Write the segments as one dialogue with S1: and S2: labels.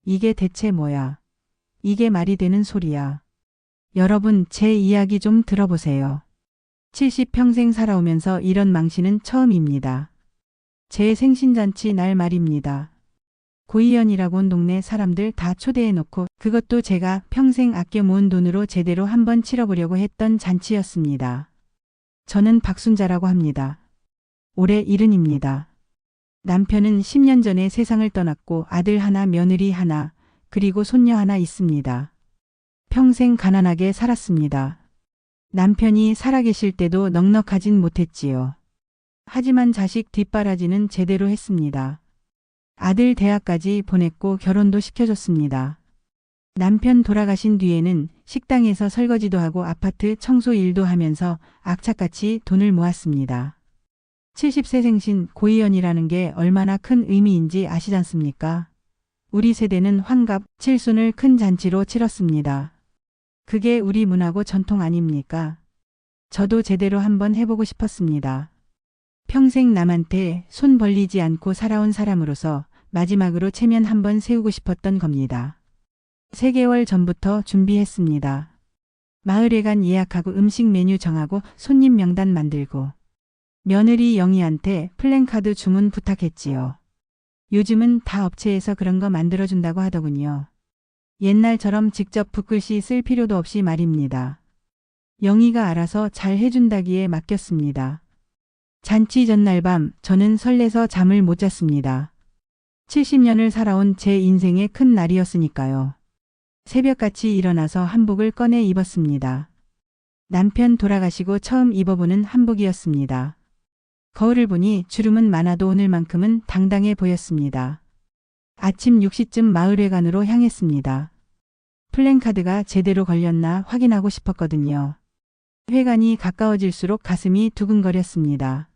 S1: 이게 대체 뭐야? 이게 말이 되는 소리야. 여러분, 제 이야기 좀 들어보세요. 70평생 살아오면서 이런 망신은 처음입니다. 제 생신잔치 날 말입니다. 고이연이라고 온 동네 사람들 다 초대해놓고 그것도 제가 평생 아껴 모은 돈으로 제대로 한번 치러보려고 했던 잔치였습니다. 저는 박순자라고 합니다. 올해 70입니다. 남편은 10년 전에 세상을 떠났고 아들 하나 며느리 하나 그리고 손녀 하나 있습니다. 평생 가난하게 살았습니다. 남편이 살아계실 때도 넉넉하진 못했지요. 하지만 자식 뒷바라지는 제대로 했습니다. 아들 대학까지 보냈고 결혼도 시켜줬습니다. 남편 돌아가신 뒤에는 식당에서 설거지도 하고 아파트 청소 일도 하면서 악착같이 돈을 모았습니다. 70세 생신 고이연이라는 게 얼마나 큰 의미인지 아시잖습니까? 우리 세대는 환갑, 칠순을 큰 잔치로 치렀습니다. 그게 우리 문화고 전통 아닙니까? 저도 제대로 한번 해보고 싶었습니다. 평생 남한테 손 벌리지 않고 살아온 사람으로서 마지막으로 체면 한번 세우고 싶었던 겁니다. 3개월 전부터 준비했습니다. 마을회관 예약하고 음식 메뉴 정하고 손님 명단 만들고 며느리 영희한테 플랜카드 주문 부탁했지요. 요즘은 다 업체에서 그런 거 만들어준다고 하더군요. 옛날처럼 직접 붓글씨 쓸 필요도 없이 말입니다. 영희가 알아서 잘 해준다기에 맡겼습니다. 잔치 전날 밤 저는 설레서 잠을 못 잤습니다. 70년을 살아온 제 인생의 큰 날이었으니까요. 새벽같이 일어나서 한복을 꺼내 입었습니다. 남편 돌아가시고 처음 입어보는 한복이었습니다. 거울을 보니 주름은 많아도 오늘만큼은 당당해 보였습니다. 아침 6시쯤 마을회관으로 향했습니다. 플랜카드가 제대로 걸렸나 확인하고 싶었거든요. 회관이 가까워질수록 가슴이 두근거렸습니다.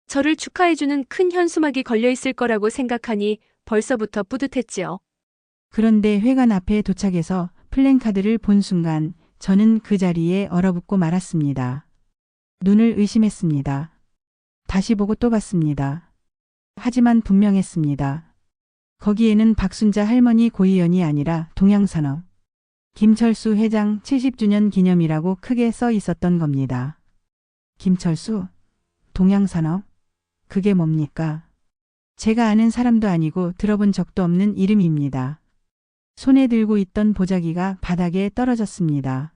S2: 저를 축하해주는 큰 현수막이 걸려있을 거라고 생각하니 벌써부터 뿌듯했지요.
S1: 그런데 회관 앞에 도착해서 플랜카드를 본 순간 저는 그 자리에 얼어붙고 말았습니다. 눈을 의심했습니다. 다시 보고 또 봤습니다. 하지만 분명했습니다. 거기에는 박순자 할머니 고이연이 아니라 동양산업 김철수 회장 70주년 기념이라고 크게 써 있었던 겁니다. 김철수? 동양산업? 그게 뭡니까? 제가 아는 사람도 아니고 들어본 적도 없는 이름입니다. 손에 들고 있던 보자기가 바닥에 떨어졌습니다.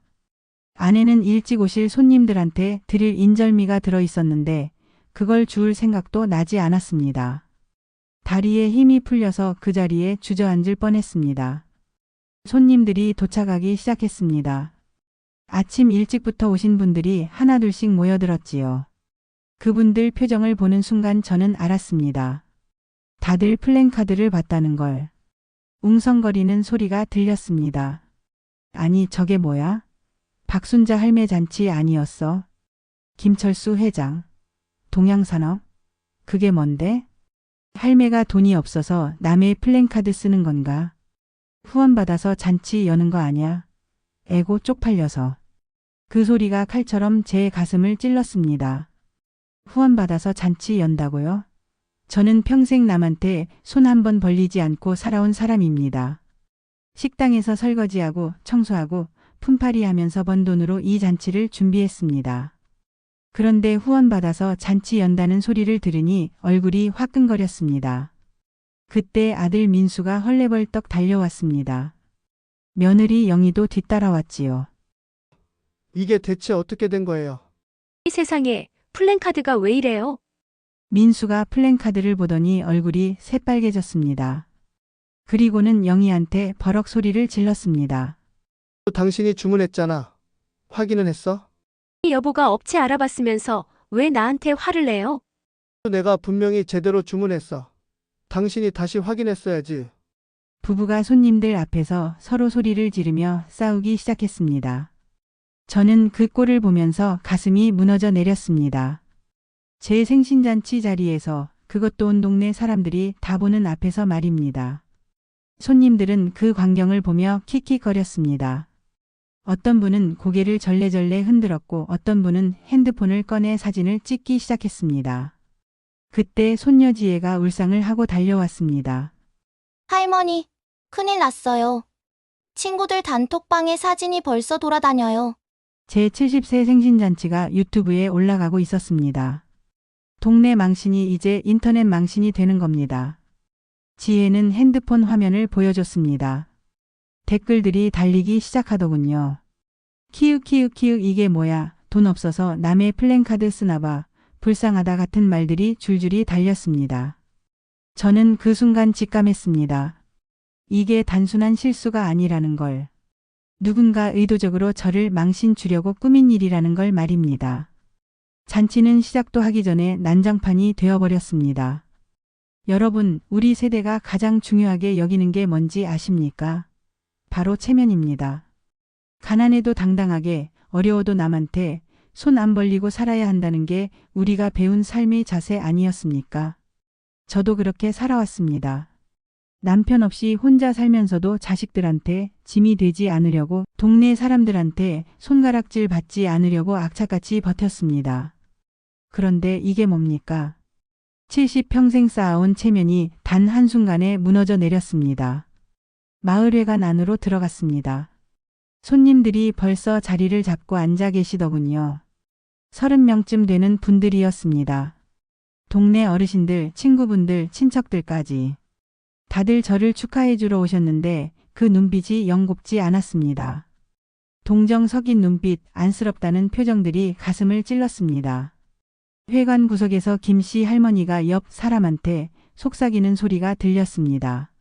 S1: 안에는 일찍 오실 손님들한테 드릴 인절미가 들어 있었는데 그걸 주울 생각도 나지 않았습니다. 다리에 힘이 풀려서 그 자리에 주저앉을 뻔했습니다. 손님들이 도착하기 시작했습니다. 아침 일찍부터 오신 분들이 하나둘씩 모여들었지요. 그분들 표정을 보는 순간 저는 알았습니다. 다들 플랜카드를 봤다는 걸. 웅성거리는 소리가 들렸습니다. 아니 저게 뭐야? 박순자 할매 잔치 아니었어? 김철수 회장. 동양산업? 그게 뭔데? 할매가 돈이 없어서 남의 플랜카드 쓰는 건가? 후원받아서 잔치 여는 거 아냐? 에고 쪽팔려서. 그 소리가 칼처럼 제 가슴을 찔렀습니다. 후원받아서 잔치 연다고요? 저는 평생 남한테 손 한 번 벌리지 않고 살아온 사람입니다. 식당에서 설거지하고 청소하고 품팔이 하면서 번 돈으로 이 잔치를 준비했습니다. 그런데 후원받아서 잔치 연다는 소리를 들으니 얼굴이 화끈거렸습니다. 그때 아들 민수가 헐레벌떡 달려왔습니다. 며느리 영희도 뒤따라왔지요.
S3: 이게 대체 어떻게 된 거예요?
S2: 이 세상에 플랜카드가 왜 이래요?
S1: 민수가 플랜카드를 보더니 얼굴이 새빨개졌습니다. 그리고는 영희한테 버럭 소리를 질렀습니다.
S3: 당신이 주문했잖아. 확인은 했어?
S2: 여보가 업체 알아봤으면서 왜 나한테 화를 내요?
S3: 내가 분명히 제대로 주문했어. 당신이 다시 확인했어야지.
S1: 부부가 손님들 앞에서 서로 소리를 지르며 싸우기 시작했습니다. 저는 그 꼴을 보면서 가슴이 무너져 내렸습니다. 제 생신잔치 자리에서 그것도 온 동네 사람들이 다 보는 앞에서 말입니다. 손님들은 그 광경을 보며 킥킥거렸습니다. 어떤 분은 고개를 절레절레 흔들었고 어떤 분은 핸드폰을 꺼내 사진을 찍기 시작했습니다. 그때 손녀 지혜가 울상을 하고 달려왔습니다.
S4: 할머니, 큰일 났어요. 친구들 단톡방에 사진이 벌써 돌아다녀요.
S1: 제 70세 생신잔치가 유튜브에 올라가고 있었습니다. 동네 망신이 이제 인터넷 망신이 되는 겁니다. 지혜는 핸드폰 화면을 보여줬습니다. 댓글들이 달리기 시작하더군요. 키읔 이게 뭐야, 돈 없어서 남의 플랜카드 쓰나봐, 불쌍하다 같은 말들이 줄줄이 달렸습니다. 저는 그 순간 직감했습니다. 이게 단순한 실수가 아니라는 걸. 누군가 의도적으로 저를 망신 주려고 꾸민 일이라는 걸 말입니다. 잔치는 시작도 하기 전에 난장판이 되어버렸습니다. 여러분, 우리 세대가 가장 중요하게 여기는 게 뭔지 아십니까? 바로 체면입니다. 가난해도 당당하게, 어려워도 남한테 손 안 벌리고 살아야 한다는 게 우리가 배운 삶의 자세 아니었습니까? 저도 그렇게 살아왔습니다. 남편 없이 혼자 살면서도 자식들한테 짐이 되지 않으려고, 동네 사람들한테 손가락질 받지 않으려고 악착같이 버텼습니다. 그런데 이게 뭡니까? 70평생 쌓아온 체면이 단 한순간에 무너져 내렸습니다. 마을회관 안으로 들어갔습니다. 손님들이 벌써 자리를 잡고 앉아 계시더군요. 30명쯤 되는 분들이었습니다. 동네 어르신들, 친구분들, 친척들까지. 다들 저를 축하해 주러 오셨는데 그 눈빛이 영 곱지 않았습니다. 동정 섞인 눈빛, 안쓰럽다는 표정들이 가슴을 찔렀습니다. 회관 구석에서 김씨 할머니가 옆 사람한테 속삭이는 소리가 들렸습니다.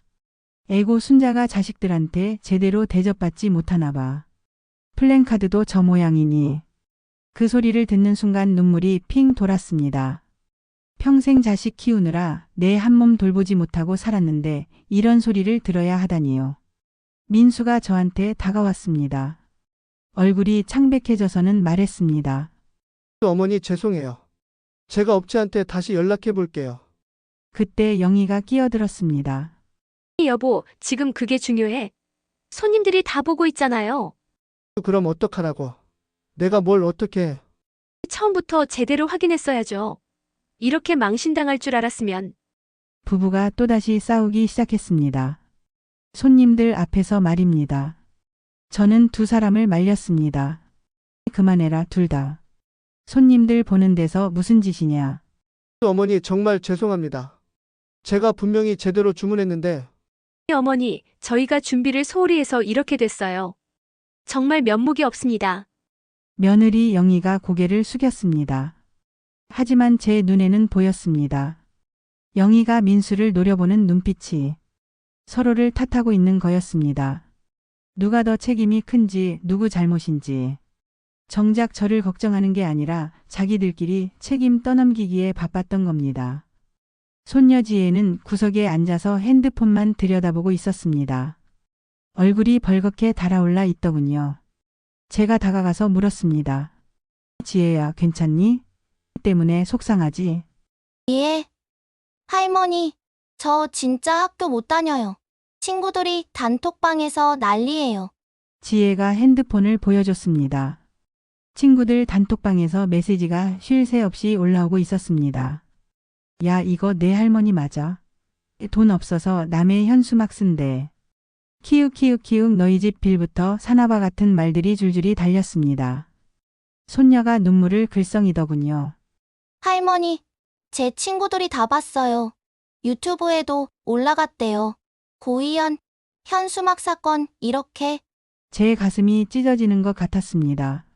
S1: 애고 순자가 자식들한테 제대로 대접받지 못하나 봐. 플랜카드도 저 모양이니. 그 소리를 듣는 순간 눈물이 핑 돌았습니다. 평생 자식 키우느라 내 한 몸 돌보지 못하고 살았는데 이런 소리를 들어야 하다니요. 민수가 저한테 다가왔습니다. 얼굴이 창백해져서는 말했습니다.
S3: 어머니 죄송해요. 제가 업체한테 다시 연락해 볼게요.
S1: 그때 영희가 끼어들었습니다.
S2: 여보, 지금 그게 중요해. 손님들이 다 보고 있잖아요.
S3: 그럼 어떡하라고. 내가 뭘 어떻게 해.
S2: 처음부터 제대로 확인했어야죠. 이렇게 망신당할 줄 알았으면.
S1: 부부가 또다시 싸우기 시작했습니다. 손님들 앞에서 말입니다. 저는 두 사람을 말렸습니다. 그만해라, 둘 다. 손님들 보는 데서 무슨 짓이냐.
S3: 어머니 정말 죄송합니다. 제가 분명히 제대로 주문했는데
S2: 어머니, 저희가 준비를 소홀히 해서 이렇게 됐어요. 정말 면목이 없습니다.
S1: 며느리 영희가 고개를 숙였습니다. 하지만 제 눈에는 보였습니다. 영희가 민수를 노려보는 눈빛이 서로를 탓하고 있는 거였습니다. 누가 더 책임이 큰지, 누구 잘못인지. 정작 저를 걱정하는 게 아니라 자기들끼리 책임 떠넘기기에 바빴던 겁니다. 손녀 지혜는 구석에 앉아서 핸드폰만 들여다보고 있었습니다. 얼굴이 벌겋게 달아올라 있더군요. 제가 다가가서 물었습니다. 지혜야, 괜찮니? 때문에 속상하지?
S4: 예. 할머니, 저 진짜 학교 못 다녀요. 친구들이 단톡방에서 난리예요.
S1: 지혜가 핸드폰을 보여줬습니다. 친구들 단톡방에서 메시지가 쉴 새 없이 올라오고 있었습니다. 야, 이거 내 할머니 맞아? 돈 없어서 남의 현수막 쓴대. 키읔 너희 집 빌부터 사나바 같은 말들이 줄줄이 달렸습니다. 손녀가 눈물을 글썽이더군요.
S4: 할머니, 제 친구들이 다 봤어요. 유튜브에도 올라갔대요. 고이연, 현수막 사건, 이렇게.
S1: 제 가슴이 찢어지는 것 같았습니다.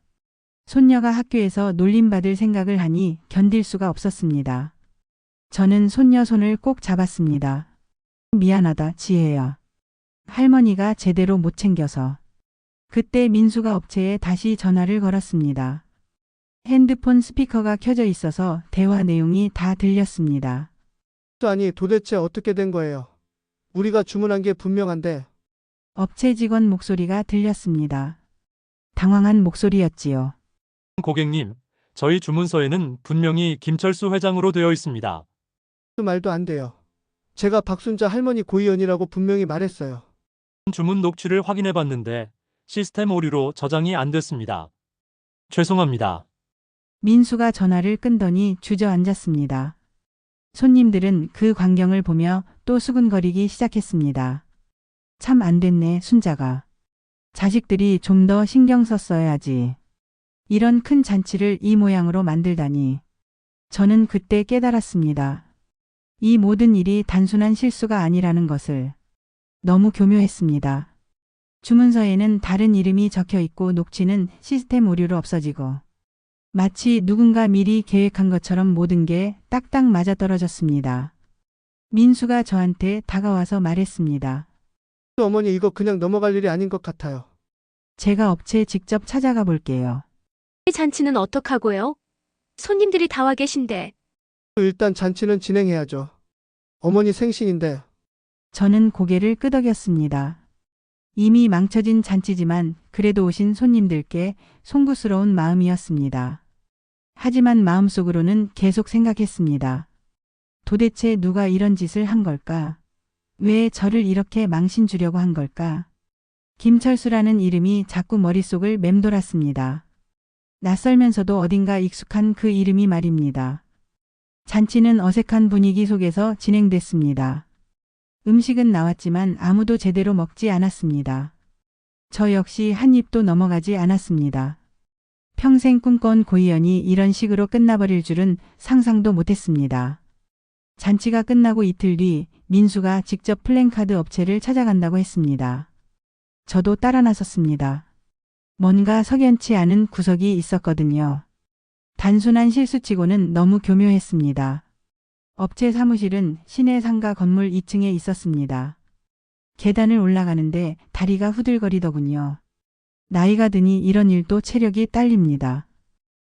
S1: 손녀가 학교에서 놀림받을 생각을 하니 견딜 수가 없었습니다. 저는 손녀 손을 꼭 잡았습니다. 미안하다, 지혜야. 할머니가 제대로 못 챙겨서. 그때 민수가 업체에 다시 전화를 걸었습니다. 핸드폰 스피커가 켜져 있어서 대화 내용이 다 들렸습니다.
S3: 아니 도대체 어떻게 된 거예요? 우리가 주문한 게 분명한데.
S1: 업체 직원 목소리가 들렸습니다. 당황한 목소리였지요.
S5: 고객님, 저희 주문서에는 분명히 김철수 회장으로 되어 있습니다.
S3: 그 말도 안 돼요. 제가 박순자 할머니 고이연이라고 분명히 말했어요.
S5: 주문 녹취를 확인해 봤는데 시스템 오류로 저장이 안 됐습니다. 죄송합니다.
S1: 민수가 전화를 끊더니 주저앉았습니다. 손님들은 그 광경을 보며 또 수근거리기 시작했습니다. 참 안 됐네, 순자가. 자식들이 좀 더 신경 썼어야지. 이런 큰 잔치를 이 모양으로 만들다니. 저는 그때 깨달았습니다. 이 모든 일이 단순한 실수가 아니라는 것을. 너무 교묘했습니다. 주문서에는 다른 이름이 적혀 있고 녹취는 시스템 오류로 없어지고 마치 누군가 미리 계획한 것처럼 모든 게 딱딱 맞아떨어졌습니다. 민수가 저한테 다가와서 말했습니다.
S3: 어머니 이거 그냥 넘어갈 일이 아닌 것 같아요.
S1: 제가 업체 직접 찾아가 볼게요.
S2: 이 잔치는 어떡하고요? 손님들이 다 와 계신데.
S3: 일단 잔치는 진행해야죠. 어머니 생신인데.
S1: 저는 고개를 끄덕였습니다. 이미 망쳐진 잔치지만 그래도 오신 손님들께 송구스러운 마음이었습니다. 하지만 마음속으로는 계속 생각했습니다. 도대체 누가 이런 짓을 한 걸까? 왜 저를 이렇게 망신 주려고 한 걸까? 김철수라는 이름이 자꾸 머릿속을 맴돌았습니다. 낯설면서도 어딘가 익숙한 그 이름이 말입니다. 잔치는 어색한 분위기 속에서 진행됐습니다. 음식은 나왔지만 아무도 제대로 먹지 않았습니다. 저 역시 한 입도 넘어가지 않았습니다. 평생 꿈꿔온 고이연이 이런 식으로 끝나버릴 줄은 상상도 못했습니다. 잔치가 끝나고 이틀 뒤 민수가 직접 플랜카드 업체를 찾아간다고 했습니다. 저도 따라 나섰습니다. 뭔가 석연치 않은 구석이 있었거든요. 단순한 실수치고는 너무 교묘했습니다. 업체 사무실은 시내 상가 건물 2층에 있었습니다. 계단을 올라가는데 다리가 후들거리더군요. 나이가 드니 이런 일도 체력이 딸립니다.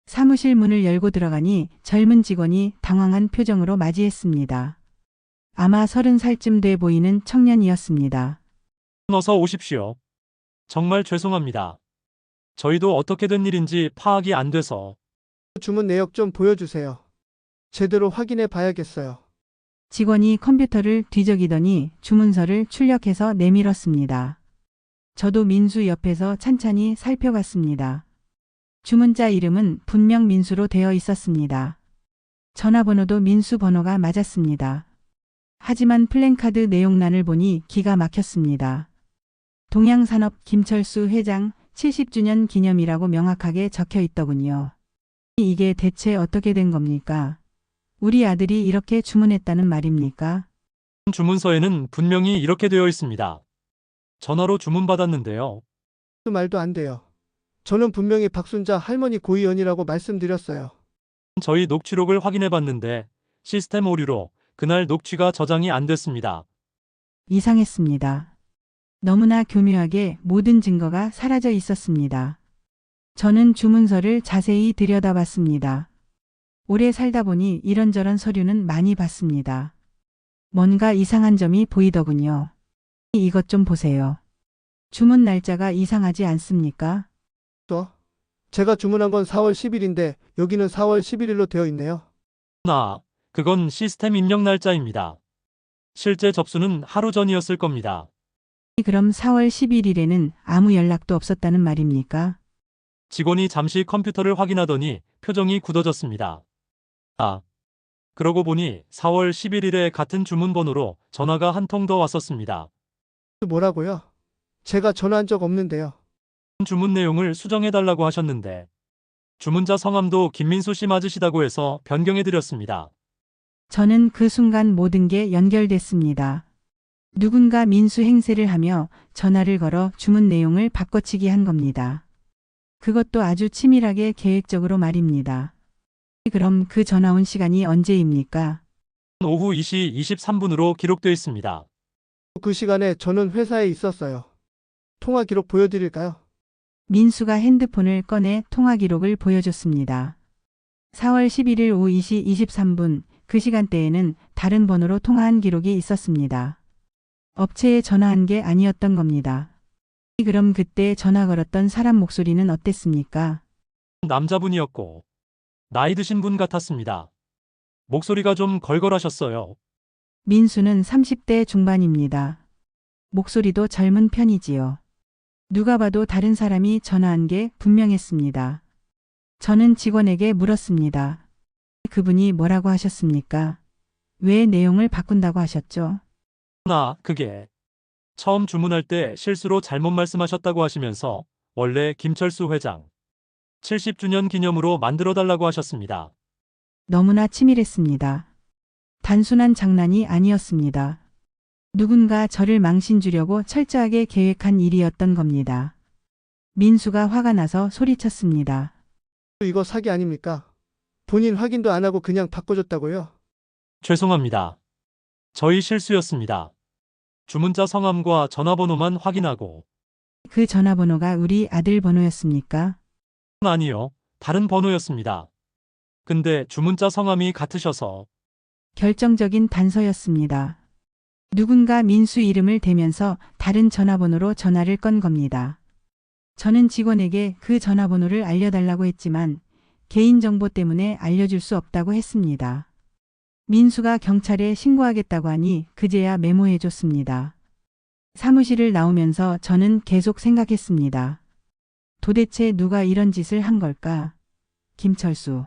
S1: 사무실 문을 열고 들어가니 젊은 직원이 당황한 표정으로 맞이했습니다. 아마 30살쯤 돼 보이는 청년이었습니다.
S5: 어서 오십시오. 정말 죄송합니다. 저희도 어떻게 된 일인지 파악이 안 돼서.
S3: 주문 내역 좀 보여주세요. 제대로 확인해 봐야겠어요.
S1: 직원이 컴퓨터를 뒤적이더니 주문서를 출력해서 내밀었습니다. 저도 민수 옆에서 찬찬히 살펴봤습니다. 주문자 이름은 분명 민수로 되어 있었습니다. 전화번호도 민수 번호가 맞았습니다. 하지만 플랜카드 내용란을 보니 기가 막혔습니다. 동양산업 김철수 회장 70주년 기념이라고 명확하게 적혀 있더군요. 이게 대체 어떻게 된 겁니까? 우리 아들이 이렇게 주문했다는 말입니까?
S5: 주문서에는 분명히 이렇게 되어 있습니다. 전화로 주문받았는데요.
S3: 말도 안 돼요. 저는 분명히 박순자 할머니 고이연이라고 말씀드렸어요.
S5: 저희 녹취록을 확인해 봤는데 시스템 오류로 그날 녹취가 저장이 안 됐습니다.
S1: 이상했습니다. 너무나 교묘하게 모든 증거가 사라져 있었습니다. 저는 주문서를 자세히 들여다봤습니다. 오래 살다 보니 이런저런 서류는 많이 봤습니다. 뭔가 이상한 점이 보이더군요. 이것 좀 보세요. 주문 날짜가 이상하지 않습니까?
S3: 제가 주문한 건 4월 10일인데 여기는 4월 11일로 되어 있네요.
S5: 그건 시스템 입력 날짜입니다. 실제 접수는 하루 전이었을 겁니다.
S1: 그럼 4월 11일에는 아무 연락도 없었다는 말입니까?
S5: 직원이 잠시 컴퓨터를 확인하더니 표정이 굳어졌습니다. 그러고 보니 4월 11일에 같은 주문 번호로 전화가 한 통 더 왔었습니다.
S3: 뭐라고요? 제가 전화한 적 없는데요.
S5: 주문 내용을 수정해달라고 하셨는데 주문자 성함도 김민수 씨 맞으시다고 해서 변경해드렸습니다.
S1: 저는 그 순간 모든 게 연결됐습니다. 누군가 민수 행세를 하며 전화를 걸어 주문 내용을 바꿔치기 한 겁니다. 그것도 아주 치밀하게 계획적으로 말입니다. 그럼 그 전화 온 시간이 언제입니까?
S5: 오후 2시 23분으로 기록되어 있습니다.
S3: 그 시간에 저는 회사에 있었어요. 통화 기록 보여드릴까요?
S1: 민수가 핸드폰을 꺼내 통화 기록을 보여줬습니다. 4월 11일 오후 2시 23분 그 시간대에는 다른 번호로 통화한 기록이 있었습니다. 업체에 전화한 게 아니었던 겁니다. 그럼 그때 전화 걸었던 사람 목소리는 어땠습니까?
S5: 남자분이었고 나이 드신 분 같았습니다. 목소리가 좀 걸걸하셨어요.
S1: 민수는 30대 중반입니다. 목소리도 젊은 편이지요. 누가 봐도 다른 사람이 전화한 게 분명했습니다. 저는 직원에게 물었습니다. 그분이 뭐라고 하셨습니까? 왜 내용을 바꾼다고 하셨죠?
S5: 그게 처음 주문할 때 실수로 잘못 말씀하셨다고 하시면서 원래 김철수 회장 70주년 기념으로 만들어 달라고 하셨습니다.
S1: 너무나 치밀했습니다. 단순한 장난이 아니었습니다. 누군가 저를 망신 주려고 철저하게 계획한 일이었던 겁니다. 민수가 화가 나서 소리쳤습니다.
S3: 이거 사기 아닙니까? 본인 확인도 안 하고 그냥 바꿔줬다고요?
S5: 죄송합니다. 저희 실수였습니다. 주문자 성함과 전화번호만 확인하고
S1: 그 전화번호가 우리 아들 번호였습니까?
S5: 아니요, 다른 번호였습니다. 근데 주문자 성함이 같으셔서
S1: 결정적인 단서였습니다. 누군가 민수 이름을 대면서 다른 전화번호로 전화를 건 겁니다. 저는 직원에게 그 전화번호를 알려달라고 했지만 개인정보 때문에 알려줄 수 없다고 했습니다. 민수가 경찰에 신고하겠다고 하니 그제야 메모해줬습니다. 사무실을 나오면서 저는 계속 생각했습니다. 도대체 누가 이런 짓을 한 걸까? 김철수.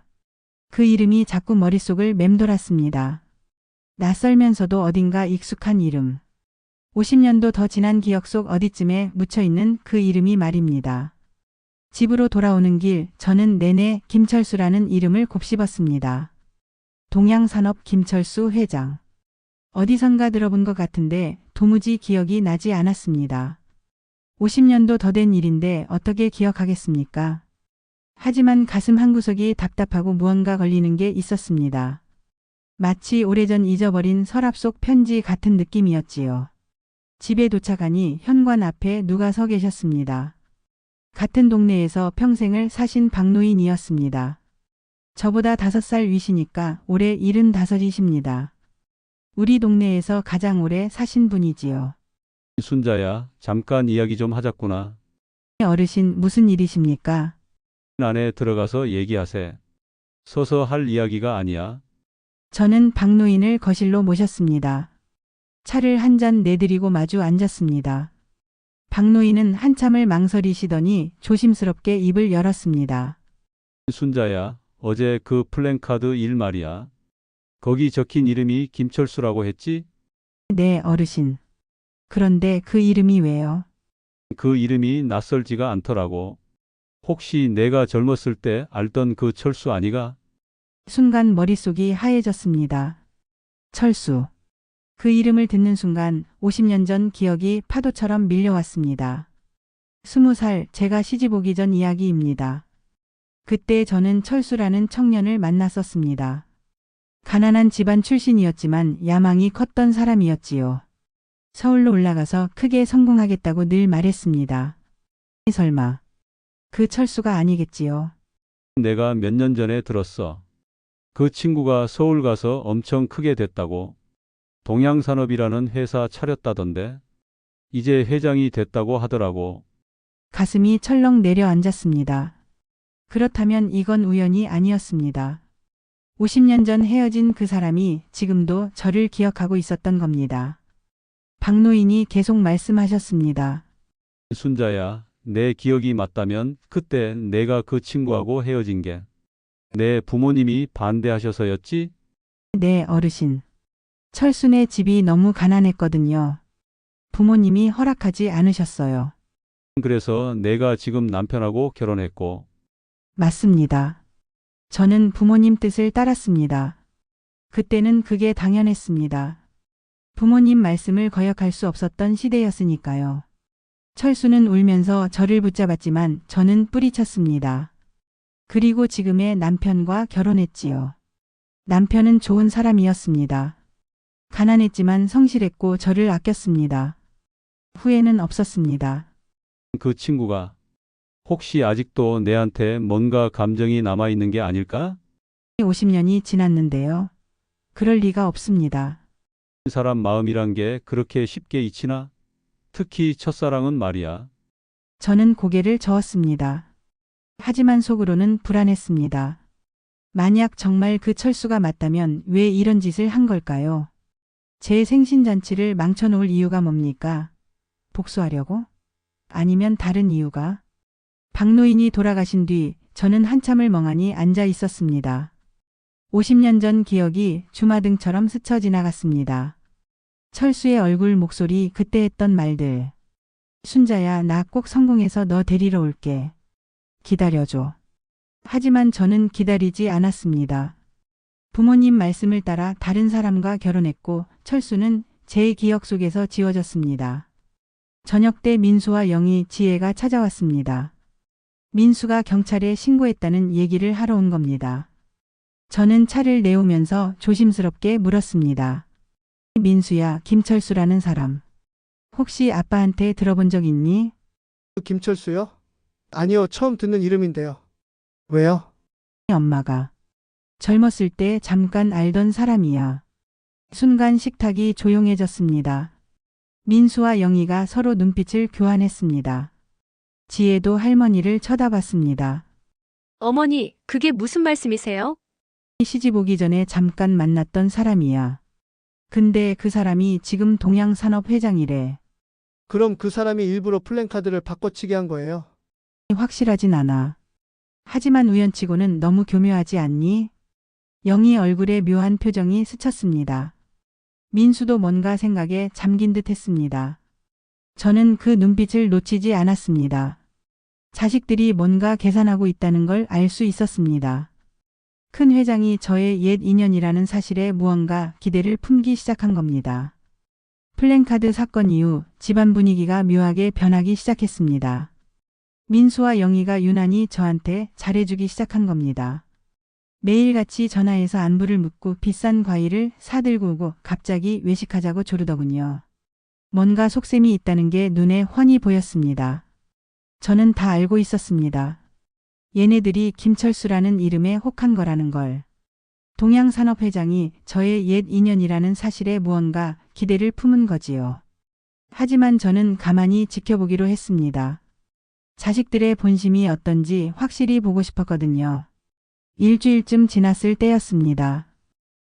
S1: 그 이름이 자꾸 머릿속을 맴돌았습니다. 낯설면서도 어딘가 익숙한 이름. 50년도 더 지난 기억 속 어디쯤에 묻혀있는 그 이름이 말입니다. 집으로 돌아오는 길 저는 내내 김철수라는 이름을 곱씹었습니다. 동양산업 김철수 회장. 어디선가 들어본 것 같은데 도무지 기억이 나지 않았습니다. 50년도 더 된 일인데 어떻게 기억하겠습니까? 하지만 가슴 한구석이 답답하고 무언가 걸리는 게 있었습니다. 마치 오래전 잊어버린 서랍 속 편지 같은 느낌이었지요. 집에 도착하니 현관 앞에 누가 서 계셨습니다. 같은 동네에서 평생을 사신 박노인이었습니다. 저보다 5살 위시니까 올해 75이십니다. 우리 동네에서 가장 오래 사신 분이지요.
S6: 순자야, 잠깐 이야기 좀 하자꾸나.
S1: 어르신 무슨 일이십니까?
S6: 안에 들어가서 얘기하세. 서서 할 이야기가 아니야.
S1: 저는 박노인을 거실로 모셨습니다. 차를 한 잔 내드리고 마주 앉았습니다. 박노인은 한참을 망설이시더니 조심스럽게 입을 열었습니다.
S6: 순자야, 어제 그 플랜카드 일 말이야. 거기 적힌 이름이 김철수라고 했지?
S1: 네, 어르신. 그런데 그 이름이 왜요?
S6: 그 이름이 낯설지가 않더라고. 혹시 내가 젊었을 때 알던 그 철수 아니가?
S1: 순간 머릿속이 하얘졌습니다. 철수. 그 이름을 듣는 순간 50년 전 기억이 파도처럼 밀려왔습니다. 20살 제가 시집 오기 전 이야기입니다. 그때 저는 철수라는 청년을 만났었습니다. 가난한 집안 출신이었지만 야망이 컸던 사람이었지요. 서울로 올라가서 크게 성공하겠다고 늘 말했습니다. 설마 그 철수가 아니겠지요.
S6: 내가 몇 년 전에 들었어. 그 친구가 서울 가서 엄청 크게 됐다고. 동양산업이라는 회사 차렸다던데. 이제 회장이 됐다고 하더라고.
S1: 가슴이 철렁 내려앉았습니다. 그렇다면 이건 우연이 아니었습니다. 50년 전 헤어진 그 사람이 지금도 저를 기억하고 있었던 겁니다. 박노인이 계속 말씀하셨습니다.
S6: 순자야, 내 기억이 맞다면 그때 내가 그 친구하고 헤어진 게 내 부모님이 반대하셔서였지?
S1: 네, 어르신. 철수네 집이 너무 가난했거든요. 부모님이 허락하지 않으셨어요.
S6: 그래서 내가 지금 남편하고 결혼했고.
S1: 맞습니다. 저는 부모님 뜻을 따랐습니다. 그때는 그게 당연했습니다. 부모님 말씀을 거역할 수 없었던 시대였으니까요. 철수는 울면서 저를 붙잡았지만 저는 뿌리쳤습니다. 그리고 지금의 남편과 결혼했지요. 남편은 좋은 사람이었습니다. 가난했지만 성실했고 저를 아꼈습니다. 후회는 없었습니다.
S6: 그 친구가 혹시 아직도 내한테 뭔가 감정이 남아있는 게 아닐까?
S1: 50년이 지났는데요. 그럴 리가 없습니다.
S6: 사람 마음이란 게 그렇게 쉽게 잊히나? 특히 첫사랑은 말이야.
S1: 저는 고개를 저었습니다. 하지만 속으로는 불안했습니다. 만약 정말 그 철수가 맞다면 왜 이런 짓을 한 걸까요? 제 생신잔치를 망쳐놓을 이유가 뭡니까? 복수하려고? 아니면 다른 이유가? 박노인이 돌아가신 뒤 저는 한참을 멍하니 앉아 있었습니다. 50년 전 기억이 주마등처럼 스쳐 지나갔습니다. 철수의 얼굴, 목소리, 그때 했던 말들. 순자야, 나 꼭 성공해서 너 데리러 올게. 기다려줘. 하지만 저는 기다리지 않았습니다. 부모님 말씀을 따라 다른 사람과 결혼했고 철수는 제 기억 속에서 지워졌습니다. 저녁 때 민수와 영희, 지혜가 찾아왔습니다. 민수가 경찰에 신고했다는 얘기를 하러 온 겁니다. 저는 차를 내오면서 조심스럽게 물었습니다. 민수야, 김철수라는 사람. 혹시 아빠한테 들어본 적 있니?
S3: 김철수요? 아니요, 처음 듣는 이름인데요. 왜요?
S1: 엄마가. 젊었을 때 잠깐 알던 사람이야. 순간 식탁이 조용해졌습니다. 민수와 영희가 서로 눈빛을 교환했습니다. 지혜도 할머니를 쳐다봤습니다.
S2: 어머니, 그게 무슨 말씀이세요?
S1: 시집 오기 전에 잠깐 만났던 사람이야. 근데 그 사람이 지금 동양산업회장이래.
S3: 그럼 그 사람이 일부러 플랜카드를 바꿔치기 한 거예요?
S1: 확실하진 않아. 하지만 우연치고는 너무 교묘하지 않니? 영희 얼굴에 묘한 표정이 스쳤습니다. 민수도 뭔가 생각에 잠긴 듯 했습니다. 저는 그 눈빛을 놓치지 않았습니다. 자식들이 뭔가 계산하고 있다는 걸 알 수 있었습니다. 큰 회장이 저의 옛 인연이라는 사실에 무언가 기대를 품기 시작한 겁니다. 플랜카드 사건 이후 집안 분위기가 묘하게 변하기 시작했습니다. 민수와 영희가 유난히 저한테 잘해주기 시작한 겁니다. 매일같이 전화해서 안부를 묻고 비싼 과일을 사들고 오고 갑자기 외식하자고 조르더군요. 뭔가 속셈이 있다는 게 눈에 훤히 보였습니다. 저는 다 알고 있었습니다. 얘네들이 김철수라는 이름에 혹한 거라는 걸. 동양산업회장이 저의 옛 인연이라는 사실에 무언가 기대를 품은 거지요. 하지만 저는 가만히 지켜보기로 했습니다. 자식들의 본심이 어떤지 확실히 보고 싶었거든요. 일주일쯤 지났을 때였습니다.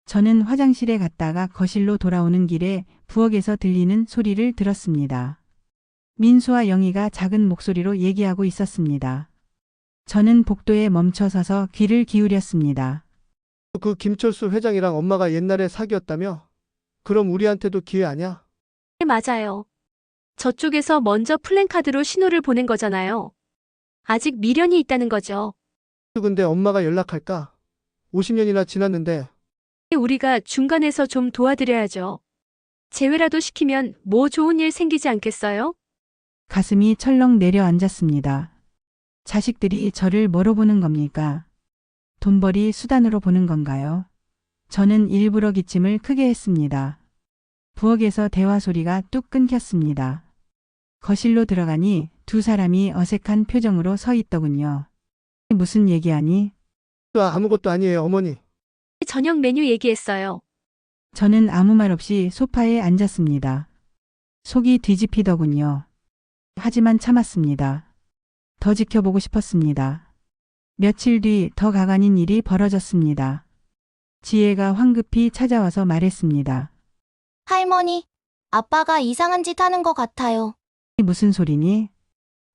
S1: 저는 화장실에 갔다가 거실로 돌아오는 길에 부엌에서 들리는 소리를 들었습니다. 민수와 영희가 작은 목소리로 얘기하고 있었습니다. 저는 복도에 멈춰서서 귀를 기울였습니다.
S3: 그 김철수 회장이랑 엄마가 옛날에 사귀었다며? 그럼 우리한테도 기회 아냐?
S2: 네, 맞아요. 저쪽에서 먼저 플랜카드로 신호를 보낸 거잖아요. 아직 미련이 있다는 거죠.
S3: 근데 엄마가 연락할까? 50년이나 지났는데.
S2: 우리가 중간에서 좀 도와드려야죠. 제외라도 시키면 뭐 좋은 일 생기지 않겠어요?
S1: 가슴이 철렁 내려앉았습니다. 자식들이 저를 뭐로 보는 겁니까? 돈벌이 수단으로 보는 건가요? 저는 일부러 기침을 크게 했습니다. 부엌에서 대화 소리가 뚝 끊겼습니다. 거실로 들어가니 두 사람이 어색한 표정으로 서 있더군요. 무슨 얘기하니?
S3: 아무것도 아니에요, 어머니.
S2: 저녁 메뉴 얘기했어요.
S1: 저는 아무 말 없이 소파에 앉았습니다. 속이 뒤집히더군요. 하지만 참았습니다. 더 지켜보고 싶었습니다. 며칠 뒤 더 가관인 일이 벌어졌습니다. 지혜가 황급히 찾아와서 말했습니다.
S4: 할머니, 아빠가 이상한 짓 하는 것 같아요.
S1: 무슨 소리니?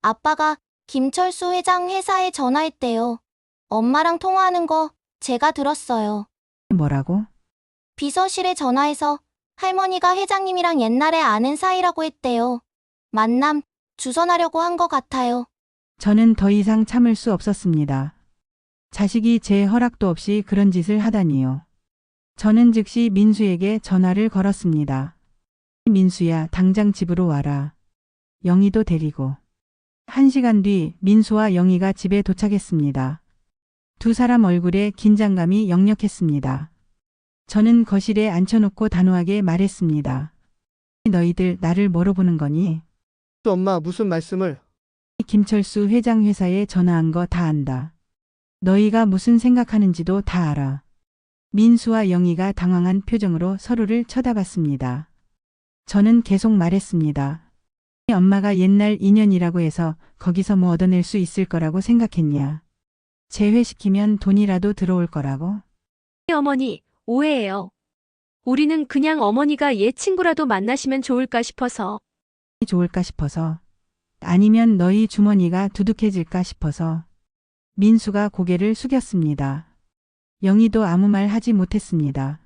S4: 아빠가 김철수 회장 회사에 전화했대요. 엄마랑 통화하는 거 제가 들었어요.
S1: 뭐라고?
S4: 비서실에 전화해서 할머니가 회장님이랑 옛날에 아는 사이라고 했대요. 만남 주선하려고 한 것 같아요.
S1: 저는 더 이상 참을 수 없었습니다. 자식이 제 허락도 없이 그런 짓을 하다니요. 저는 즉시 민수에게 전화를 걸었습니다. 민수야, 당장 집으로 와라. 영희도 데리고. 1시간 뒤 민수와 영희가 집에 도착했습니다. 두 사람 얼굴에 긴장감이 역력했습니다. 저는 거실에 앉혀놓고 단호하게 말했습니다. 너희들 나를 뭐로 보는 거니?
S3: 또 엄마 무슨 말씀을?
S1: 김철수 회장 회사에 전화한 거 다 안다. 너희가 무슨 생각하는지도 다 알아. 민수와 영희가 당황한 표정으로 서로를 쳐다봤습니다. 저는 계속 말했습니다. 엄마가 옛날 인연이라고 해서 거기서 뭐 얻어낼 수 있을 거라고 생각했냐. 재회시키면 돈이라도 들어올 거라고?
S2: 어머니, 오해예요. 우리는 그냥 어머니가 옛 친구라도 만나시면 좋을까 싶어서.
S1: 좋을까 싶어서. 아니면 너희 주머니가 두둑해질까 싶어서. 민수가 고개를 숙였습니다. 영희도 아무 말 하지 못했습니다.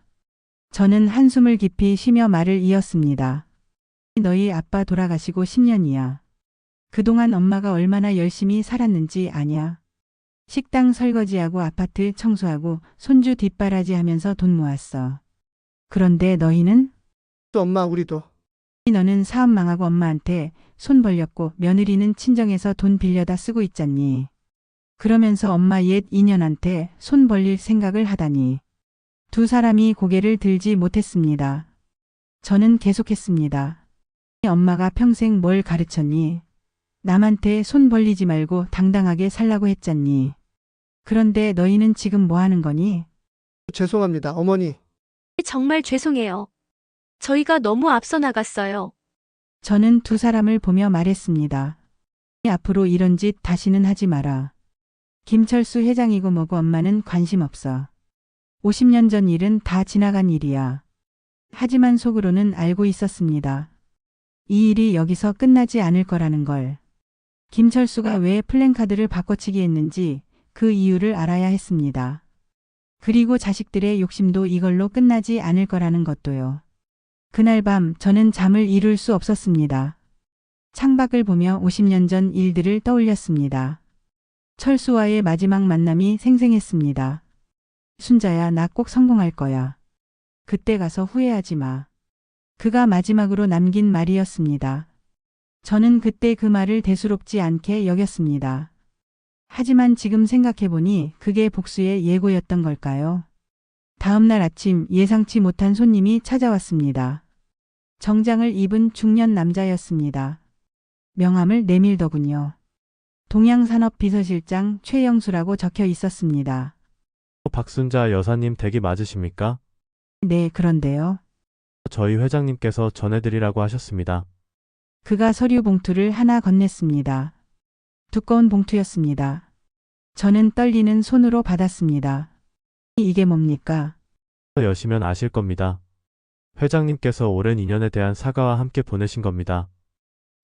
S1: 저는 한숨을 깊이 쉬며 말을 이었습니다. 너희 아빠 돌아가시고 10년이야. 그동안 엄마가 얼마나 열심히 살았는지 아냐? 식당 설거지하고 아파트 청소하고 손주 뒷바라지 하면서 돈 모았어. 그런데 너희는?
S3: 또 엄마 우리도.
S1: 너는 사업 망하고 엄마한테 손 벌렸고 며느리는 친정에서 돈 빌려다 쓰고 있잖니. 그러면서 엄마 옛 인연한테 손 벌릴 생각을 하다니. 두 사람이 고개를 들지 못했습니다. 저는 계속했습니다. 엄마가 평생 뭘 가르쳤니? 남한테 손 벌리지 말고 당당하게 살라고 했잖니. 그런데 너희는 지금 뭐 하는 거니?
S3: 죄송합니다, 어머니.
S2: 정말 죄송해요. 저희가 너무 앞서 나갔어요.
S1: 저는 두 사람을 보며 말했습니다. 앞으로 이런 짓 다시는 하지 마라. 김철수 회장이고 뭐고 엄마는 관심 없어. 50년 전 일은 다 지나간 일이야. 하지만 속으로는 알고 있었습니다. 이 일이 여기서 끝나지 않을 거라는 걸. 김철수가 왜 플랜카드를 바꿔치기 했는지 그 이유를 알아야 했습니다. 그리고 자식들의 욕심도 이걸로 끝나지 않을 거라는 것도요. 그날 밤 저는 잠을 이룰 수 없었습니다. 창밖을 보며 50년 전 일들을 떠올렸습니다. 철수와의 마지막 만남이 생생했습니다. 순자야, 나 꼭 성공할 거야. 그때 가서 후회하지 마. 그가 마지막으로 남긴 말이었습니다. 저는 그때 그 말을 대수롭지 않게 여겼습니다. 하지만 지금 생각해보니 그게 복수의 예고였던 걸까요? 다음 날 아침 예상치 못한 손님이 찾아왔습니다. 정장을 입은 중년 남자였습니다. 명함을 내밀더군요. 동양산업비서실장 최영수라고 적혀 있었습니다.
S7: 박순자 여사님 댁이 맞으십니까?
S1: 네, 그런데요.
S7: 저희 회장님께서 전해드리라고 하셨습니다.
S1: 그가 서류 봉투를 하나 건넸습니다. 두꺼운 봉투였습니다. 저는 떨리는 손으로 받았습니다. 이게 뭡니까?
S7: 여시면 아실 겁니다. 회장님께서 오랜 인연에 대한 사과와 함께 보내신 겁니다.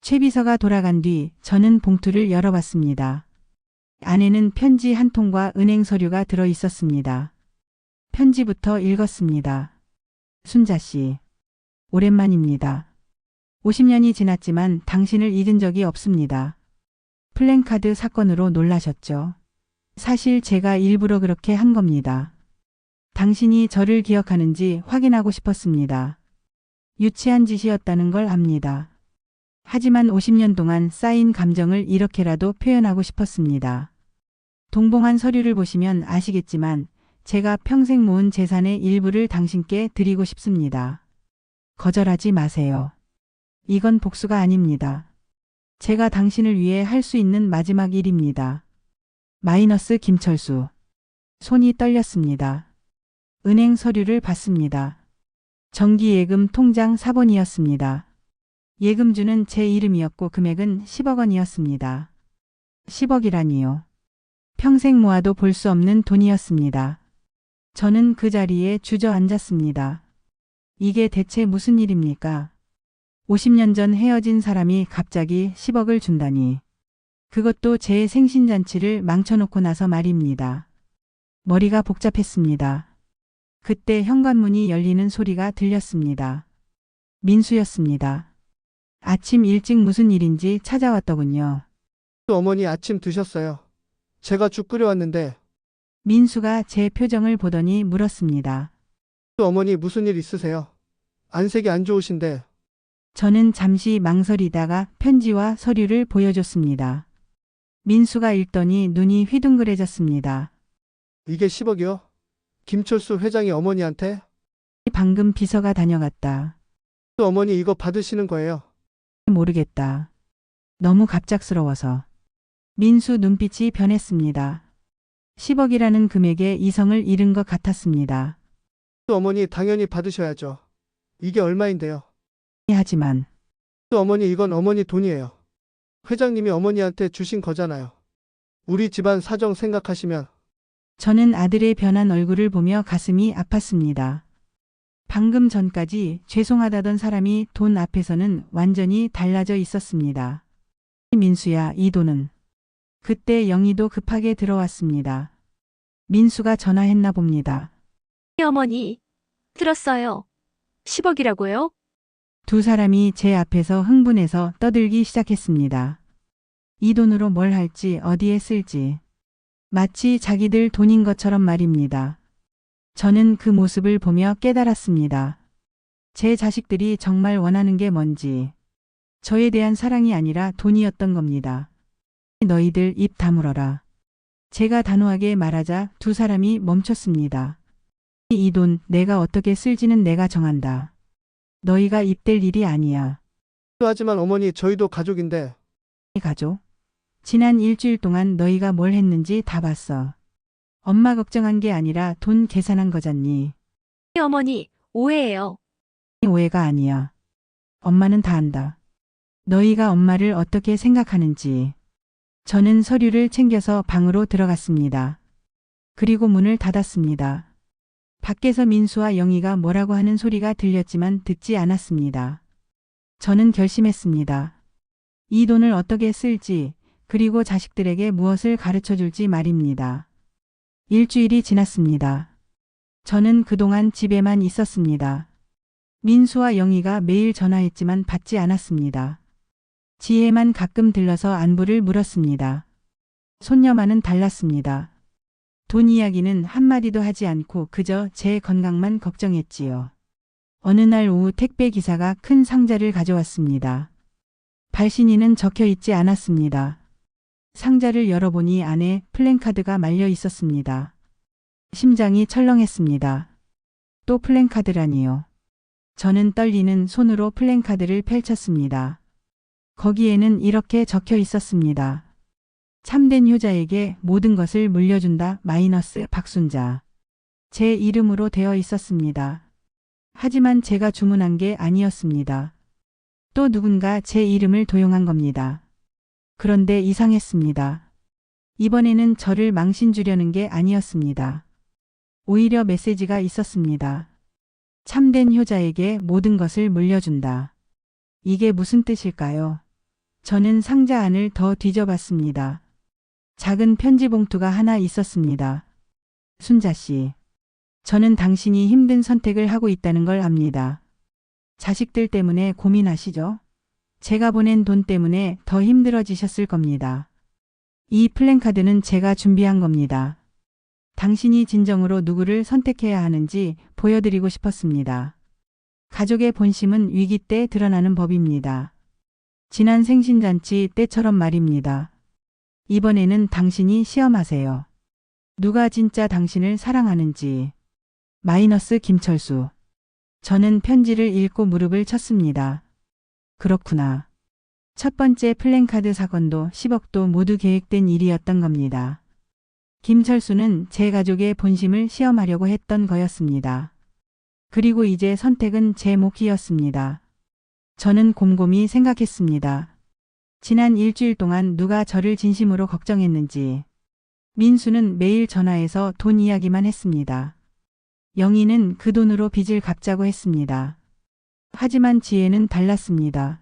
S1: 최 비서가 돌아간 뒤 저는 봉투를 열어봤습니다. 안에는 편지 한 통과 은행 서류가 들어 있었습니다. 편지부터 읽었습니다. 순자 씨, 오랜만입니다. 50년이 지났지만 당신을 잊은 적이 없습니다. 플랜카드 사건으로 놀라셨죠? 사실 제가 일부러 그렇게 한 겁니다. 당신이 저를 기억하는지 확인하고 싶었습니다. 유치한 짓이었다는 걸 압니다. 하지만 50년 동안 쌓인 감정을 이렇게라도 표현하고 싶었습니다. 동봉한 서류를 보시면 아시겠지만 제가 평생 모은 재산의 일부를 당신께 드리고 싶습니다. 거절하지 마세요. 이건 복수가 아닙니다. 제가 당신을 위해 할 수 있는 마지막 일입니다. 마이너스 김철수. 손이 떨렸습니다. 은행 서류를 봤습니다. 정기예금 통장 사본이었습니다. 예금주는 제 이름이었고 금액은 10억 원이었습니다. 10억이라니요. 평생 모아도 볼 수 없는 돈이었습니다. 저는 그 자리에 주저앉았습니다. 이게 대체 무슨 일입니까? 50년 전 헤어진 사람이 갑자기 10억을 준다니. 그것도 제 생신잔치를 망쳐놓고 나서 말입니다. 머리가 복잡했습니다. 그때 현관문이 열리는 소리가 들렸습니다. 민수였습니다. 아침 일찍 무슨 일인지 찾아왔더군요.
S3: 또 어머니 아침 드셨어요. 제가 죽 끓여왔는데.
S1: 민수가 제 표정을 보더니 물었습니다.
S3: 또 어머니 무슨 일 있으세요? 안색이 안 좋으신데.
S1: 저는 잠시 망설이다가 편지와 서류를 보여줬습니다. 민수가 읽더니 눈이 휘둥그레졌습니다.
S3: 이게 10억이요? 김철수 회장이 어머니한테?
S1: 방금 비서가 다녀갔다.
S3: 또 어머니 이거 받으시는 거예요.
S1: 모르겠다. 너무 갑작스러워서. 민수 눈빛이 변했습니다. 10억이라는 금액에 이성을 잃은 것 같았습니다.
S3: 또 어머니 당연히 받으셔야죠. 이게 얼마인데요?
S1: 하지만
S3: 또 어머니 이건 어머니 돈이에요. 회장님이 어머니한테 주신 거잖아요. 우리 집안 사정 생각하시면.
S1: 저는 아들의 변한 얼굴을 보며 가슴이 아팠습니다. 방금 전까지 죄송하다던 사람이 돈 앞에서는 완전히 달라져 있었습니다. 민수야, 이 돈은. 그때 영희도 급하게 들어왔습니다. 민수가 전화했나 봅니다.
S2: 어머니, 들었어요. 10억이라고요?
S1: 두 사람이 제 앞에서 흥분해서 떠들기 시작했습니다. 이 돈으로 뭘 할지 어디에 쓸지. 마치 자기들 돈인 것처럼 말입니다. 저는 그 모습을 보며 깨달았습니다. 제 자식들이 정말 원하는 게 뭔지. 저에 대한 사랑이 아니라 돈이었던 겁니다. 너희들 입 다물어라. 제가 단호하게 말하자 두 사람이 멈췄습니다. 이 돈 내가 어떻게 쓸지는 내가 정한다. 너희가 입댈 일이 아니야.
S3: 하지만 어머니, 저희도 가족인데.
S1: 가족? 지난 일주일 동안 너희가 뭘 했는지 다 봤어. 엄마 걱정한 게 아니라 돈 계산한 거잖니.
S2: 어머니, 오해예요.
S1: 오해가 아니야. 엄마는 다 안다. 너희가 엄마를 어떻게 생각하는지. 저는 서류를 챙겨서 방으로 들어갔습니다. 그리고 문을 닫았습니다. 밖에서 민수와 영희가 뭐라고 하는 소리가 들렸지만 듣지 않았습니다. 저는 결심했습니다. 이 돈을 어떻게 쓸지, 그리고 자식들에게 무엇을 가르쳐 줄지 말입니다. 일주일이 지났습니다. 저는 그동안 집에만 있었습니다. 민수와 영희가 매일 전화했지만 받지 않았습니다. 지혜만 가끔 들러서 안부를 물었습니다. 손녀만은 달랐습니다. 돈 이야기는 한마디도 하지 않고 그저 제 건강만 걱정했지요. 어느 날 오후 택배 기사가 큰 상자를 가져왔습니다. 발신인은 적혀 있지 않았습니다. 상자를 열어보니 안에 플랜카드가 말려 있었습니다. 심장이 철렁했습니다. 또 플랜카드라니요. 저는 떨리는 손으로 플랜카드를 펼쳤습니다. 거기에는 이렇게 적혀 있었습니다. 참된 효자에게 모든 것을 물려준다 마이너스 박순자. 제 이름으로 되어 있었습니다. 하지만 제가 주문한 게 아니었습니다. 또 누군가 제 이름을 도용한 겁니다. 그런데 이상했습니다. 이번에는 저를 망신 주려는 게 아니었습니다. 오히려 메시지가 있었습니다. 참된 효자에게 모든 것을 물려준다. 이게 무슨 뜻일까요? 저는 상자 안을 더 뒤져봤습니다. 작은 편지 봉투가 하나 있었습니다. 순자 씨. 저는 당신이 힘든 선택을 하고 있다는 걸 압니다. 자식들 때문에 고민하시죠? 제가 보낸 돈 때문에 더 힘들어지셨을 겁니다. 이 플랜카드는 제가 준비한 겁니다. 당신이 진정으로 누구를 선택해야 하는지 보여드리고 싶었습니다. 가족의 본심은 위기 때 드러나는 법입니다. 지난 생신잔치 때처럼 말입니다. 이번에는 당신이 시험하세요. 누가 진짜 당신을 사랑하는지. 마이너스 김철수. 저는 편지를 읽고 무릎을 쳤습니다. 그렇구나. 첫 번째 플랜카드 사건도 10억도 모두 계획된 일이었던 겁니다. 김철수는 제 가족의 본심을 시험하려고 했던 거였습니다. 그리고 이제 선택은 제 몫이었습니다. 저는 곰곰이 생각했습니다. 지난 일주일 동안 누가 저를 진심으로 걱정했는지. 민수는 매일 전화해서 돈 이야기만 했습니다. 영희는 그 돈으로 빚을 갚자고 했습니다. 하지만 지혜는 달랐습니다.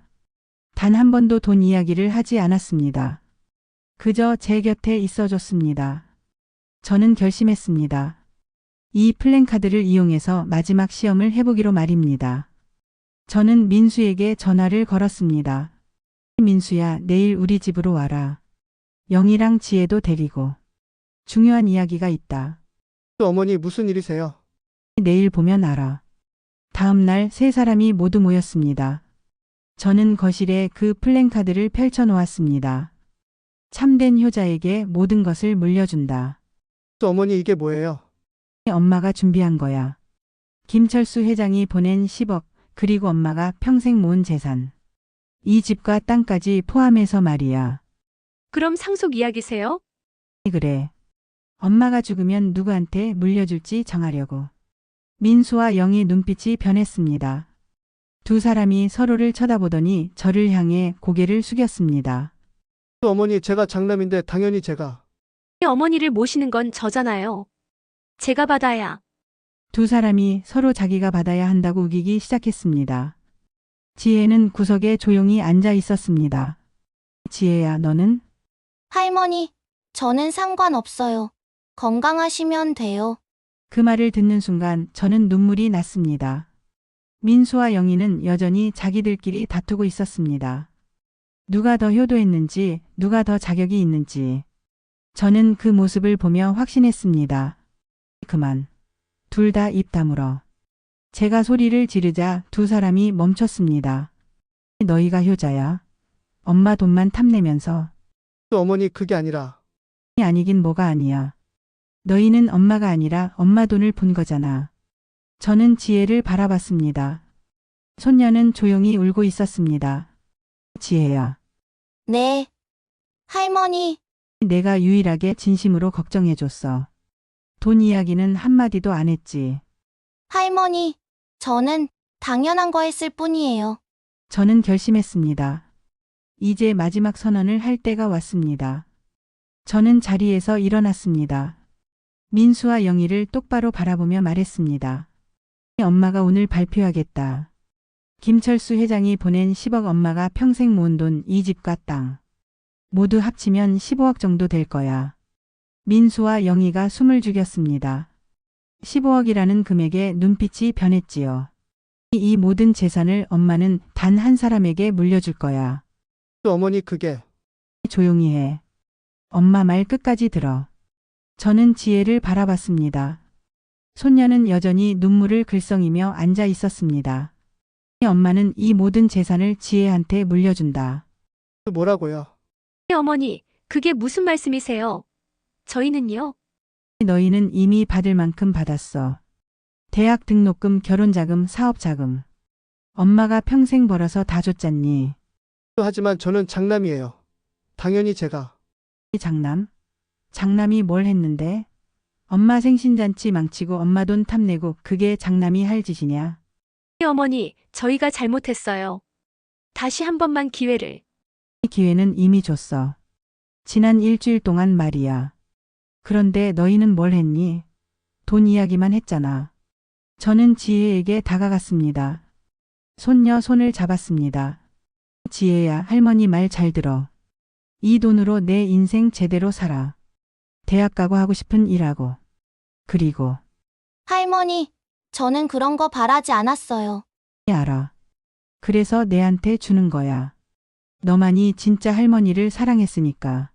S1: 단 한 번도 돈 이야기를 하지 않았습니다. 그저 제 곁에 있어줬습니다. 저는 결심했습니다. 이 플랜카드를 이용해서 마지막 시험을 해보기로 말입니다. 저는 민수에게 전화를 걸었습니다. 민수야, 내일 우리 집으로 와라. 영희랑 지혜도 데리고. 중요한 이야기가 있다.
S3: 어머니, 무슨 일이세요?
S1: 내일 보면 알아. 다음 날 세 사람이 모두 모였습니다. 저는 거실에 그 플랜카드를 펼쳐놓았습니다. 참된 효자에게 모든 것을 물려준다.
S3: 어머니, 이게 뭐예요?
S1: 엄마가 준비한 거야. 김철수 회장이 보낸 10억, 그리고 엄마가 평생 모은 재산. 이 집과 땅까지 포함해서 말이야.
S2: 그럼 상속 이야기세요?
S1: 그래. 엄마가 죽으면 누구한테 물려줄지 정하려고. 민수와 영희 눈빛이 변했습니다. 두 사람이 서로를 쳐다보더니 저를 향해 고개를 숙였습니다.
S3: 어머니, 제가 장남인데 당연히 제가.
S2: 어머니를 모시는 건 저잖아요. 제가 받아야.
S1: 두 사람이 서로 자기가 받아야 한다고 우기기 시작했습니다. 지혜는 구석에 조용히 앉아 있었습니다. 지혜야, 너는?
S4: 할머니, 저는 상관없어요. 건강하시면 돼요.
S1: 그 말을 듣는 순간 저는 눈물이 났습니다. 민수와 영희는 여전히 자기들끼리 다투고 있었습니다. 누가 더 효도했는지, 누가 더 자격이 있는지. 저는 그 모습을 보며 확신했습니다. 그만. 둘 다 입 다물어. 제가 소리를 지르자 두 사람이 멈췄습니다. 너희가 효자야? 엄마 돈만 탐내면서.
S3: 어머니 그게 아니라
S1: 아니긴 뭐가 아니야. 너희는 엄마가 아니라 엄마 돈을 본 거잖아. 저는 지혜를 바라봤습니다. 손녀는 조용히 울고 있었습니다. 지혜야.
S4: 네. 할머니,
S1: 내가 유일하게 진심으로 걱정해줬어. 돈 이야기는 한마디도 안 했지.
S4: 할머니, 저는 당연한 거 했을 뿐이에요.
S1: 저는 결심했습니다. 이제 마지막 선언을 할 때가 왔습니다. 저는 자리에서 일어났습니다. 민수와 영희를 똑바로 바라보며 말했습니다. 엄마가 오늘 발표하겠다. 김철수 회장이 보낸 10억 엄마가 평생 모은 돈 이 집과 땅. 모두 합치면 15억 정도 될 거야. 민수와 영희가 숨을 죽였습니다. 15억이라는 금액에 눈빛이 변했지요. 이 모든 재산을 엄마는 단 한 사람에게 물려줄 거야.
S3: 또 어머니 그게
S1: 조용히 해. 엄마 말 끝까지 들어. 저는 지혜를 바라봤습니다. 손녀는 여전히 눈물을 글썽이며 앉아 있었습니다. 엄마는 이 모든 재산을 지혜한테 물려준다.
S3: 뭐라고요?
S2: 어머니, 그게 무슨 말씀이세요? 저희는요?
S1: 너희는 이미 받을 만큼 받았어. 대학 등록금, 결혼자금, 사업자금. 엄마가 평생 벌어서 다 줬잖니.
S3: 하지만 저는 장남이에요. 당연히 제가
S1: 장남? 장남이 뭘 했는데? 엄마 생신잔치 망치고 엄마 돈 탐내고 그게 장남이 할 짓이냐?
S2: 어머니, 저희가 잘못했어요. 다시 한 번만 기회를.
S1: 이 기회는 이미 줬어. 지난 일주일 동안 말이야. 그런데 너희는 뭘 했니? 돈 이야기만 했잖아. 저는 지혜에게 다가갔습니다. 손녀 손을 잡았습니다. 지혜야, 할머니 말 잘 들어. 이 돈으로 내 인생 제대로 살아. 대학 가고 하고 싶은 일하고. 그리고
S4: 할머니, 저는 그런 거 바라지 않았어요.
S1: 알아. 그래서 내한테 주는 거야. 너만이 진짜 할머니를 사랑했으니까.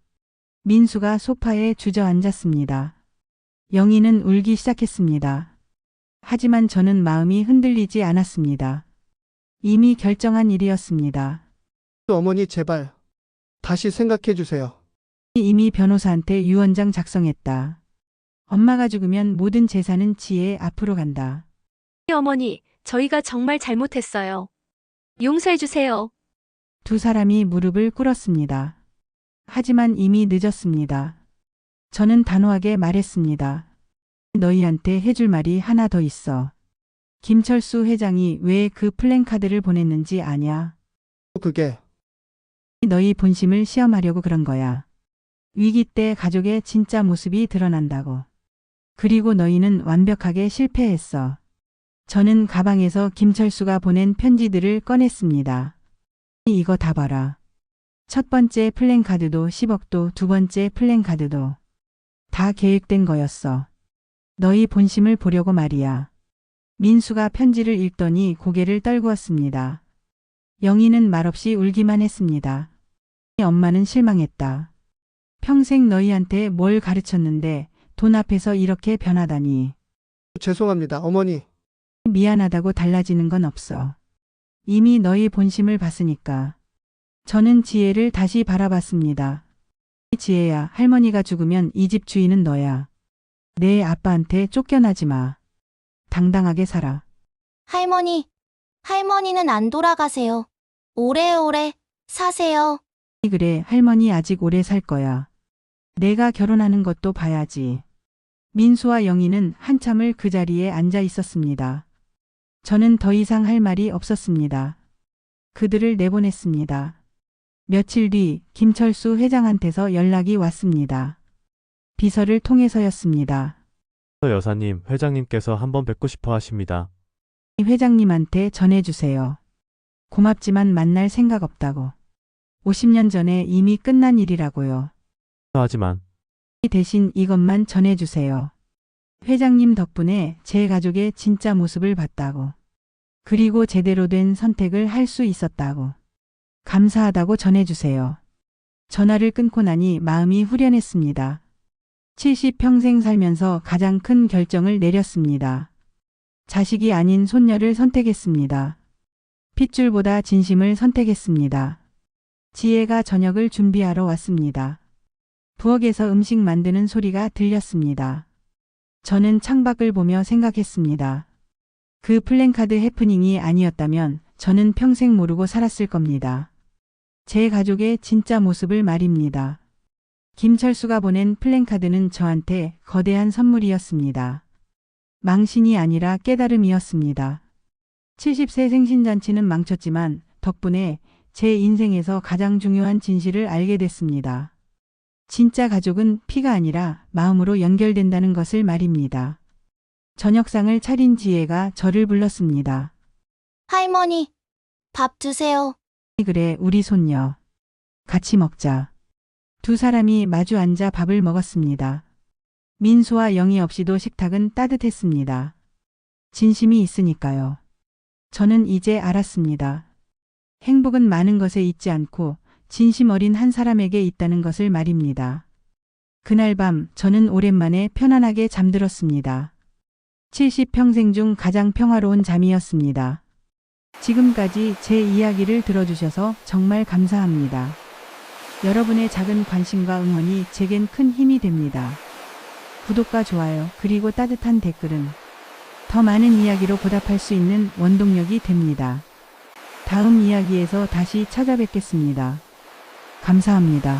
S1: 민수가 소파에 주저앉았습니다. 영희는 울기 시작했습니다. 하지만 저는 마음이 흔들리지 않았습니다. 이미 결정한 일이었습니다.
S3: 또 어머니 제발 다시 생각해 주세요.
S1: 이미 변호사한테 유언장 작성했다. 엄마가 죽으면 모든 재산은 지혜 앞으로 간다.
S2: 어머니, 저희가 정말 잘못했어요. 용서해주세요.
S1: 두 사람이 무릎을 꿇었습니다. 하지만 이미 늦었습니다. 저는 단호하게 말했습니다. 너희한테 해줄 말이 하나 더 있어. 김철수 회장이 왜 그 플랜카드를 보냈는지 아냐?
S3: 그게
S1: 너희 본심을 시험하려고 그런 거야. 위기 때 가족의 진짜 모습이 드러난다고. 그리고 너희는 완벽하게 실패했어. 저는 가방에서 김철수가 보낸 편지들을 꺼냈습니다. 이거 다 봐라. 첫 번째 플랜카드도 10억도 두 번째 플랜카드도 다 계획된 거였어. 너희 본심을 보려고 말이야. 민수가 편지를 읽더니 고개를 떨구었습니다. 영희는 말없이 울기만 했습니다. 엄마는 실망했다. 평생 너희한테 뭘 가르쳤는데 돈 앞에서 이렇게 변하다니.
S3: 죄송합니다, 어머니.
S1: 미안하다고 달라지는 건 없어. 이미 너희 본심을 봤으니까. 저는 지혜를 다시 바라봤습니다. 지혜야, 할머니가 죽으면 이 집 주인은 너야. 내 아빠한테 쫓겨나지 마. 당당하게 살아.
S4: 할머니는 안 돌아가세요. 오래오래 사세요.
S1: 그래, 할머니 아직 오래 살 거야. 내가 결혼하는 것도 봐야지. 민수와 영희는 한참을 그 자리에 앉아 있었습니다. 저는 더 이상 할 말이 없었습니다. 그들을 내보냈습니다. 며칠 뒤 김철수 회장한테서 연락이 왔습니다. 비서를 통해서였습니다.
S7: 여사님, 회장님께서 한번 뵙고 싶어 하십니다.
S1: 회장님한테 전해주세요. 고맙지만 만날 생각 없다고. 50년 전에 이미 끝난 일이라고요.
S7: 하지만
S1: 대신 이것만 전해주세요. 회장님 덕분에 제 가족의 진짜 모습을 봤다고. 그리고 제대로 된 선택을 할 수 있었다고. 감사하다고 전해주세요. 전화를 끊고 나니 마음이 후련했습니다. 70평생 살면서 가장 큰 결정을 내렸습니다. 자식이 아닌 손녀를 선택했습니다. 핏줄보다 진심을 선택했습니다. 지혜가 저녁을 준비하러 왔습니다. 부엌에서 음식 만드는 소리가 들렸습니다. 저는 창밖을 보며 생각했습니다. 그 플랜카드 해프닝이 아니었다면 저는 평생 모르고 살았을 겁니다. 제 가족의 진짜 모습을 말입니다. 김철수가 보낸 플랜카드는 저한테 거대한 선물이었습니다. 망신이 아니라 깨달음이었습니다. 70세 생신잔치는 망쳤지만 덕분에 제 인생에서 가장 중요한 진실을 알게 됐습니다. 진짜 가족은 피가 아니라 마음으로 연결된다는 것을 말입니다. 저녁상을 차린 지혜가 저를 불렀습니다.
S4: 할머니, 밥 드세요.
S1: 그래, 우리 손녀. 같이 먹자. 두 사람이 마주 앉아 밥을 먹었습니다. 민수와 영희 없이도 식탁은 따뜻했습니다. 진심이 있으니까요. 저는 이제 알았습니다. 행복은 많은 것에 있지 않고 진심 어린 한 사람에게 있다는 것을 말입니다. 그날 밤 저는 오랜만에 편안하게 잠들었습니다. 70평생 중 가장 평화로운 잠이었습니다. 지금까지 제 이야기를 들어주셔서 정말 감사합니다. 여러분의 작은 관심과 응원이 제겐 큰 힘이 됩니다. 구독과 좋아요 그리고 따뜻한 댓글은 더 많은 이야기로 보답할 수 있는 원동력이 됩니다. 다음 이야기에서 다시 찾아뵙겠습니다. 감사합니다.